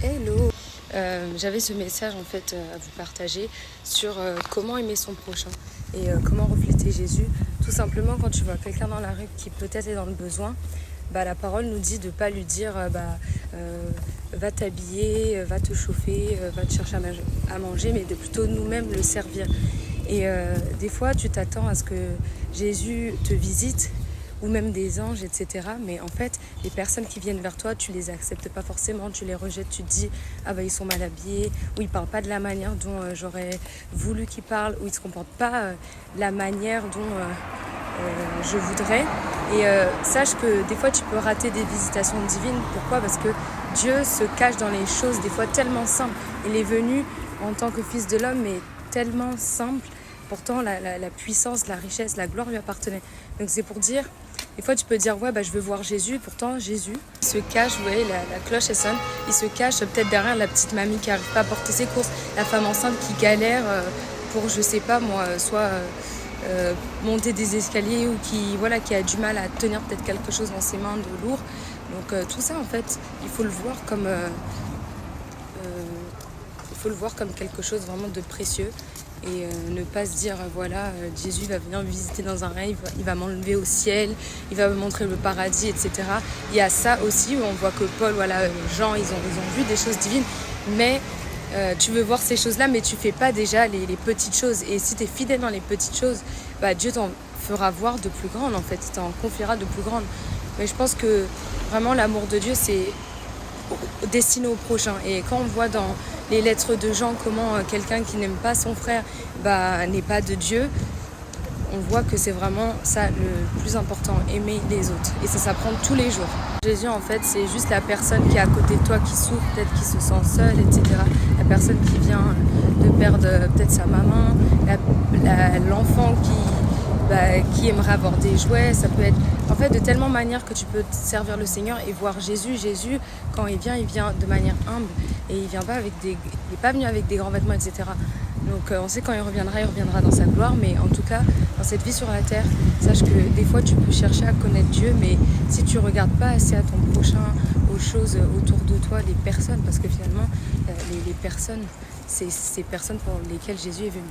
Hello. J'avais ce message en fait à vous partager sur comment aimer son prochain et comment refléter Jésus. Tout simplement quand tu vois quelqu'un dans la rue qui peut-être est dans le besoin, la parole nous dit de ne pas lui dire va t'habiller, va te chauffer, va te chercher à manger, mais de plutôt nous-mêmes le servir. Et des fois tu t'attends à ce que Jésus te visite ou même des anges, etc. Mais en fait, les personnes qui viennent vers toi, tu les acceptes pas forcément, tu les rejettes, tu te dis « Ah bah ils sont mal habillés » ou « Ils parlent pas de la manière dont j'aurais voulu qu'ils parlent » ou « Ils se comportent pas la manière dont je voudrais ». Et sache que des fois, tu peux rater des visitations divines. Pourquoi ? Parce que Dieu se cache dans les choses des fois tellement simples. Il est venu en tant que fils de l'homme, mais tellement simple. Pourtant, la puissance, la richesse, la gloire lui appartenait. Donc c'est pour dire, des fois tu peux dire ouais je veux voir Jésus, pourtant Jésus il se cache, vous voyez la cloche elle sonne, il se cache peut-être derrière la petite mamie qui n'arrive pas à porter ses courses, la femme enceinte qui galère pour je sais pas moi, soit monter des escaliers ou qui a du mal à tenir peut-être quelque chose dans ses mains de lourd. Donc tout ça en fait il faut le voir comme quelque chose vraiment de précieux. Et ne pas se dire Jésus va venir me visiter dans un rêve, il va m'enlever au ciel, il va me montrer le paradis, etc. Il y a ça aussi où on voit que Paul, Jean, ils ont vu des choses divines, mais tu veux voir ces choses-là, mais tu fais pas déjà les petites choses. Et si tu es fidèle dans les petites choses, Dieu t'en fera voir de plus grandes en fait, il t'en confiera de plus grandes. Mais je pense que vraiment l'amour de Dieu, c'est destiné au prochain. Et quand on voit dans les lettres de Jean comment quelqu'un qui n'aime pas son frère n'est pas de Dieu, on voit que c'est vraiment ça le plus important, aimer les autres. Et ça s'apprend tous les jours. Jésus en fait c'est juste la personne qui est à côté de toi, qui souffre, peut-être qui se sent seule, etc. La personne qui vient de perdre peut-être sa maman, l'enfant qui aimerait avoir des jouets. Ça peut être en fait de tellement manières que tu peux servir le Seigneur et voir Jésus. Jésus, quand il vient de manière humble et il n'est pas venu avec des grands vêtements, etc. Donc on sait quand il reviendra dans sa gloire, mais en tout cas dans cette vie sur la terre, sache que des fois tu peux chercher à connaître Dieu, mais si tu regardes pas assez à ton prochain, aux choses autour de toi, les personnes, parce que finalement les personnes, c'est ces personnes pour lesquelles Jésus est venu.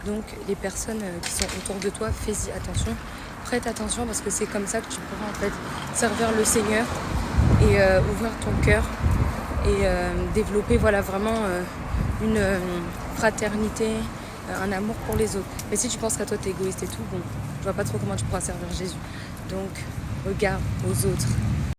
Donc les personnes qui sont autour de toi, fais-y attention, prête attention, parce que c'est comme ça que tu pourras en fait servir le Seigneur et ouvrir ton cœur et développer vraiment une fraternité, un amour pour les autres. Mais si tu penses qu'à toi t'es égoïste et tout, je vois pas trop comment tu pourras servir Jésus. Donc regarde aux autres.